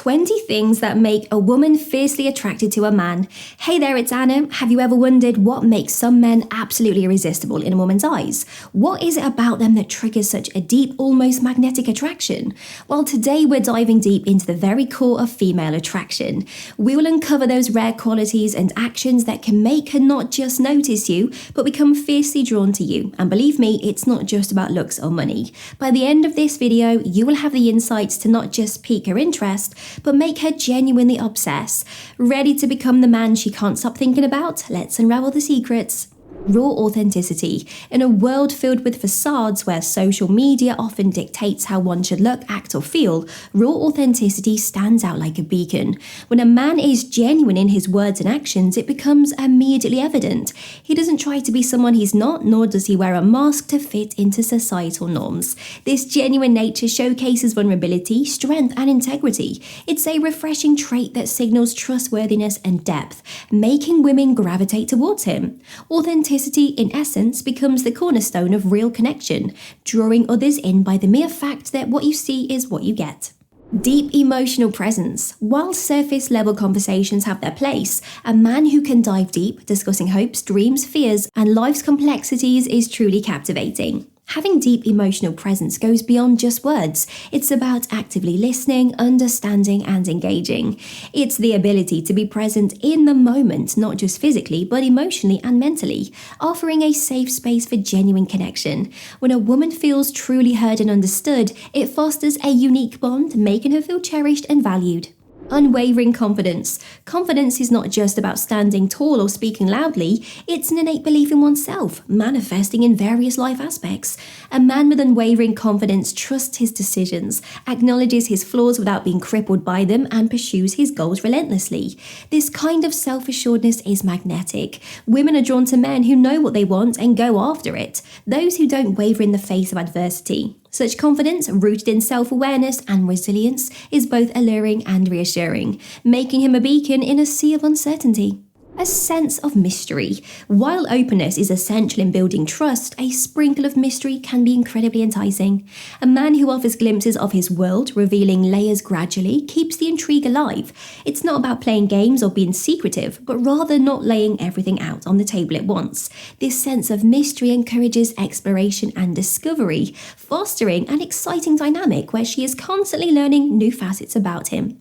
20 things that make a woman fiercely attracted to a man. Hey there, it's Anna. Have you ever wondered what makes some men absolutely irresistible in a woman's eyes? What is it about them that triggers such a deep, almost magnetic attraction? Well, today we're diving deep into the very core of female attraction. We will uncover those rare qualities and actions that can make her not just notice you, but become fiercely drawn to you. And believe me, it's not just about looks or money. By the end of this video, you will have the insights to not just pique her interest, but make her genuinely obsess. Ready to become the man she can't stop thinking about? Let's unravel the secrets. Raw authenticity. In a world filled with facades where social media often dictates how one should look, act or feel, raw authenticity stands out like a beacon. When a man is genuine in his words and actions, it becomes immediately evident. He doesn't try to be someone he's not, nor does he wear a mask to fit into societal norms. This genuine nature showcases vulnerability, strength and integrity. It's a refreshing trait that signals trustworthiness and depth, making women gravitate towards him. Authenticity, in essence, becomes the cornerstone of real connection, drawing others in by the mere fact that what you see is what you get. Deep emotional presence. While surface-level conversations have their place, a man who can dive deep, discussing hopes, dreams, fears, and life's complexities is truly captivating. Having deep emotional presence goes beyond just words. It's about actively listening, understanding, and engaging. It's the ability to be present in the moment, not just physically, but emotionally and mentally, offering a safe space for genuine connection. When a woman feels truly heard and understood, it fosters a unique bond, making her feel cherished and valued. Unwavering confidence. Confidence is not just about standing tall or speaking loudly, it's an innate belief in oneself, manifesting in various life aspects. A man with unwavering confidence trusts his decisions, acknowledges his flaws without being crippled by them, and pursues his goals relentlessly. This kind of self-assuredness is magnetic. Women are drawn to men who know what they want and go after it, those who don't waver in the face of adversity. Such confidence, rooted in self-awareness and resilience, is both alluring and reassuring, making him a beacon in a sea of uncertainty. A sense of mystery. While openness is essential in building trust, a sprinkle of mystery can be incredibly enticing. A man who offers glimpses of his world, revealing layers gradually, keeps the intrigue alive. It's not about playing games or being secretive, but rather not laying everything out on the table at once. This sense of mystery encourages exploration and discovery, fostering an exciting dynamic where she is constantly learning new facets about him.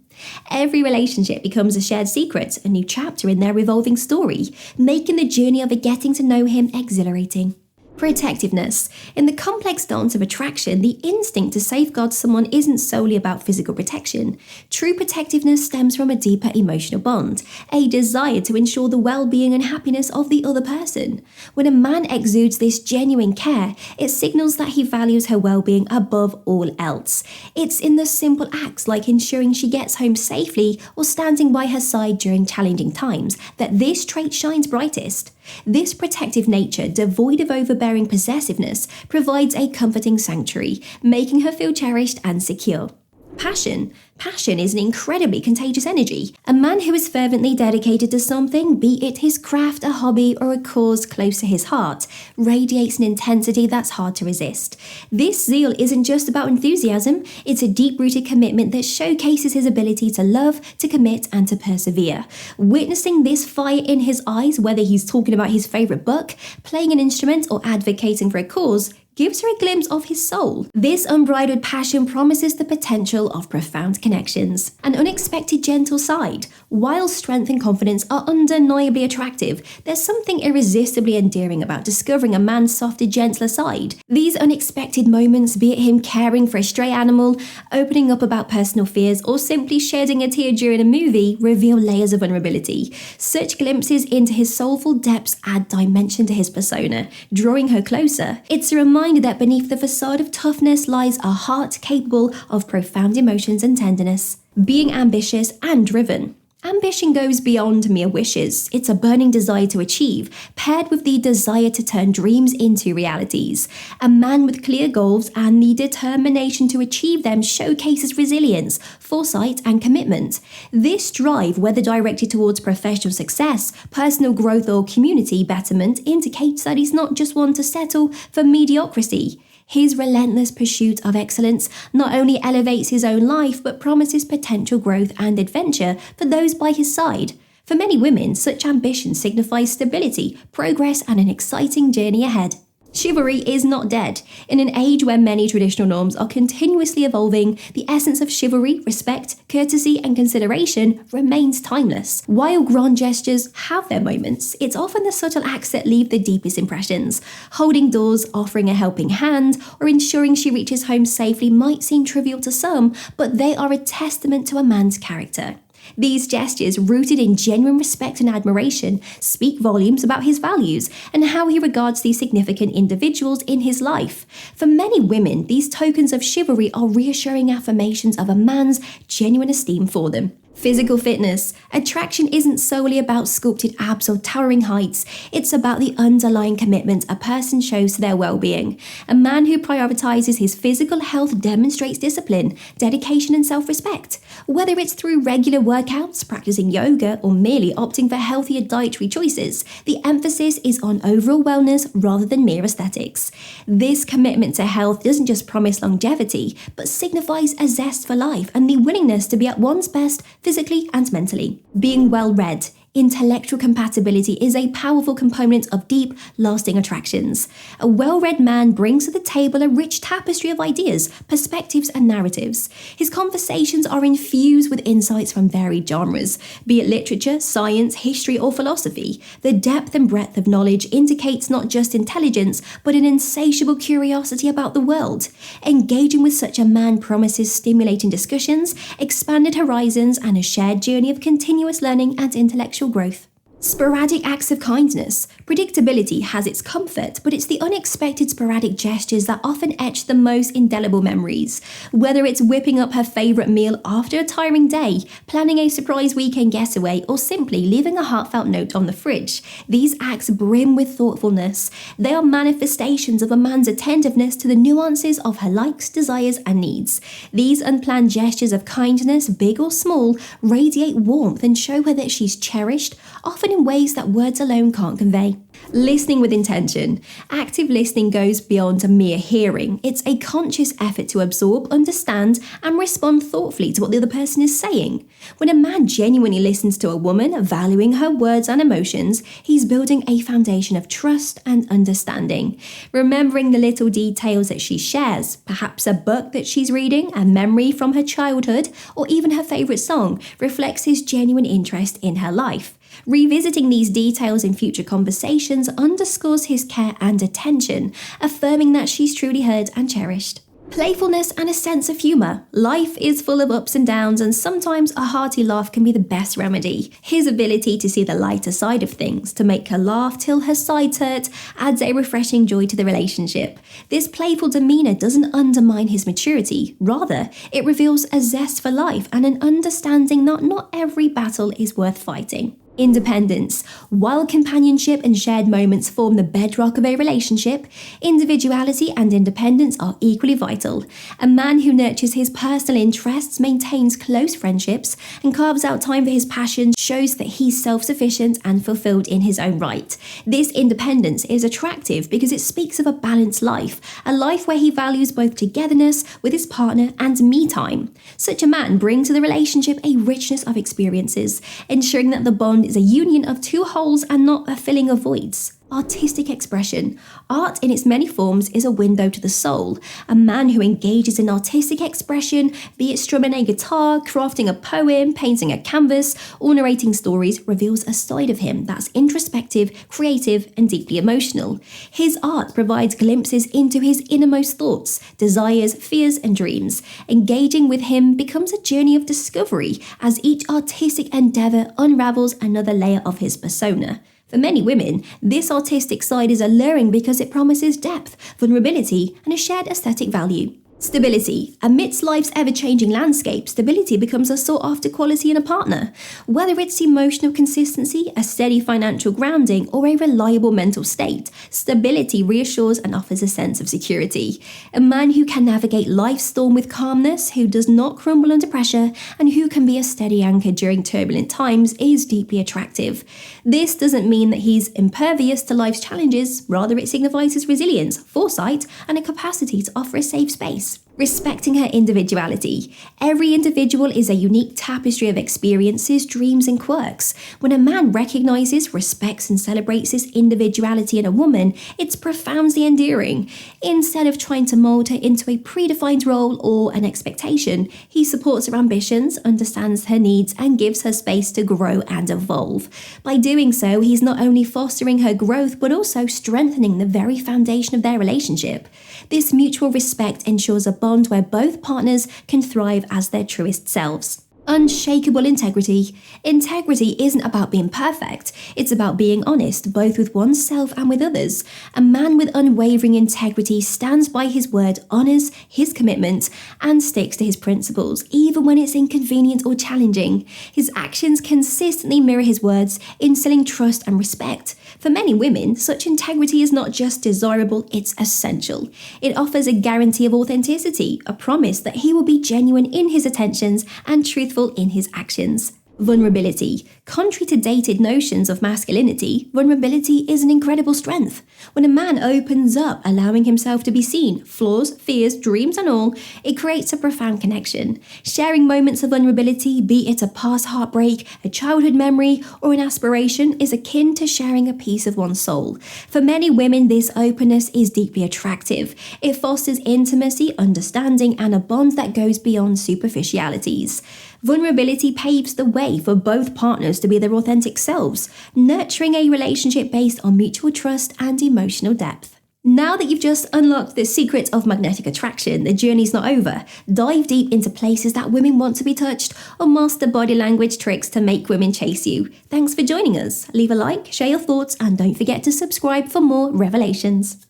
Every relationship becomes a shared secret, a new chapter in their evolving story, making the journey of getting to know him exhilarating. Protectiveness. In the complex dance of attraction, the instinct to safeguard someone isn't solely about physical protection. True protectiveness stems from a deeper emotional bond, a desire to ensure the well-being and happiness of the other person. When a man exudes this genuine care, it signals that he values her well-being above all else. It's in the simple acts like ensuring she gets home safely or standing by her side during challenging times that this trait shines brightest. This protective nature, devoid of overbearing possessiveness, provides a comforting sanctuary, making her feel cherished and secure. Passion. Passion is an incredibly contagious energy. A man who is fervently dedicated to something, be it his craft, a hobby, or a cause close to his heart, radiates an intensity that's hard to resist. This zeal isn't just about enthusiasm, it's a deep-rooted commitment that showcases his ability to love, to commit, and to persevere. Witnessing this fire in his eyes, whether he's talking about his favourite book, playing an instrument, or advocating for a cause, gives her a glimpse of his soul. This unbridled passion promises the potential of profound connections. An unexpected gentle side. While strength and confidence are undeniably attractive, there's something irresistibly endearing about discovering a man's softer, gentler side. These unexpected moments, be it him caring for a stray animal, opening up about personal fears, or simply shedding a tear during a movie, reveal layers of vulnerability. Such glimpses into his soulful depths add dimension to his persona, drawing her closer. It's a reminder that beneath the facade of toughness lies a heart capable of profound emotions and tenderness. Being ambitious and driven. Ambition goes beyond mere wishes. It's a burning desire to achieve, paired with the desire to turn dreams into realities. A man with clear goals and the determination to achieve them showcases resilience, foresight, and commitment. This drive, whether directed towards professional success, personal growth, or community betterment, indicates that he's not just one to settle for mediocrity. His relentless pursuit of excellence not only elevates his own life but promises potential growth and adventure for those by his side. For many women, such ambition signifies stability, progress, and an exciting journey ahead. Chivalry is not dead. In an age where many traditional norms are continuously evolving, the essence of chivalry, respect, courtesy, and consideration remains timeless. While grand gestures have their moments, it's often the subtle acts that leave the deepest impressions. Holding doors, offering a helping hand, or ensuring she reaches home safely might seem trivial to some, but they are a testament to a man's character. These gestures, rooted in genuine respect and admiration, speak volumes about his values and how he regards these significant individuals in his life. For many women, these tokens of chivalry are reassuring affirmations of a man's genuine esteem for them. Physical fitness. Attraction isn't solely about sculpted abs or towering heights. It's about the underlying commitment a person shows to their well-being. A man who prioritizes his physical health demonstrates discipline, dedication, and self-respect. Whether it's through regular workouts, practicing yoga, or merely opting for healthier dietary choices, the emphasis is on overall wellness rather than mere aesthetics. This commitment to health doesn't just promise longevity, but signifies a zest for life and the willingness to be at one's best physically and mentally. Being well-read. Intellectual compatibility is a powerful component of deep, lasting attractions. A well-read man brings to the table a rich tapestry of ideas, perspectives, and narratives. His conversations are infused with insights from varied genres, be it literature, science, history, or philosophy. The depth and breadth of knowledge indicates not just intelligence, but an insatiable curiosity about the world. Engaging with such a man promises stimulating discussions, expanded horizons, and a shared journey of continuous learning and intellectual growth. Sporadic acts of kindness. Predictability has its comfort, but it's the unexpected sporadic gestures that often etch the most indelible memories. Whether it's whipping up her favourite meal after a tiring day, planning a surprise weekend getaway, or simply leaving a heartfelt note on the fridge, these acts brim with thoughtfulness. They are manifestations of a man's attentiveness to the nuances of her likes, desires, and needs. These unplanned gestures of kindness, big or small, radiate warmth and show her that she's cherished, often in ways that words alone can't convey. Listening with intention. Active listening goes beyond a mere hearing. It's a conscious effort to absorb, understand, and respond thoughtfully to what the other person is saying. When a man genuinely listens to a woman, valuing her words and emotions, he's building a foundation of trust and understanding. Remembering the little details that she shares, perhaps a book that she's reading, a memory from her childhood, or even her favourite song, reflects his genuine interest in her life. Revisiting these details in future conversations underscores his care and attention, affirming that she's truly heard and cherished. Playfulness and a sense of humour. Life is full of ups and downs, and sometimes a hearty laugh can be the best remedy. His ability to see the lighter side of things, to make her laugh till her sides hurt, adds a refreshing joy to the relationship. This playful demeanour doesn't undermine his maturity. Rather, it reveals a zest for life and an understanding that not every battle is worth fighting. Independence. While companionship and shared moments form the bedrock of a relationship, individuality and independence are equally vital. A man who nurtures his personal interests, maintains close friendships, and carves out time for his passions shows that he's self-sufficient and fulfilled in his own right. This independence is attractive because it speaks of a balanced life, a life where he values both togetherness with his partner and me time. Such a man brings to the relationship a richness of experiences, ensuring that the bond is a union of two wholes and not a filling of voids. Artistic expression. Art in its many forms is a window to the soul. A man who engages in artistic expression, be it strumming a guitar, crafting a poem, painting a canvas, or narrating stories, reveals a side of him that's introspective, creative, and deeply emotional. His art provides glimpses into his innermost thoughts, desires, fears, and dreams. Engaging with him becomes a journey of discovery as each artistic endeavour unravels another layer of his persona. For many women, this artistic side is alluring because it promises depth, vulnerability, and a shared aesthetic value. Stability. Amidst life's ever-changing landscape, stability becomes a sought-after quality in a partner. Whether it's emotional consistency, a steady financial grounding, or a reliable mental state, stability reassures and offers a sense of security. A man who can navigate life's storm with calmness, who does not crumble under pressure, and who can be a steady anchor during turbulent times is deeply attractive. This doesn't mean that he's impervious to life's challenges, rather it signifies his resilience, foresight, and a capacity to offer a safe space. Respecting her individuality. Every individual is a unique tapestry of experiences, dreams, and quirks. When a man recognizes, respects, and celebrates his individuality in a woman, it's profoundly endearing. Instead of trying to mold her into a predefined role or an expectation, he supports her ambitions, understands her needs, and gives her space to grow and evolve. By doing so, he's not only fostering her growth, but also strengthening the very foundation of their relationship. This mutual respect ensures a bond where both partners can thrive as their truest selves. Unshakable integrity. Integrity isn't about being perfect, it's about being honest, both with oneself and with others. A man with unwavering integrity stands by his word, honours his commitment, and sticks to his principles, even when it's inconvenient or challenging. His actions consistently mirror his words, instilling trust and respect. For many women, such integrity is not just desirable, it's essential. It offers a guarantee of authenticity, a promise that he will be genuine in his attentions and truthful in his actions. Vulnerability. Contrary to dated notions of masculinity, vulnerability is an incredible strength. When a man opens up, allowing himself to be seen, flaws, fears, dreams and all, it creates a profound connection. Sharing moments of vulnerability, be it a past heartbreak, a childhood memory, or an aspiration, is akin to sharing a piece of one's soul. For many women, this openness is deeply attractive. It fosters intimacy, understanding, and a bond that goes beyond superficialities. Vulnerability paves the way for both partners to be their authentic selves, nurturing a relationship based on mutual trust and emotional depth. Now that you've just unlocked the secret of magnetic attraction, the journey's not over. Dive deep into places that women want to be touched, or master body language tricks to make women chase you. Thanks for joining us. Leave a like, share your thoughts, and don't forget to subscribe for more revelations.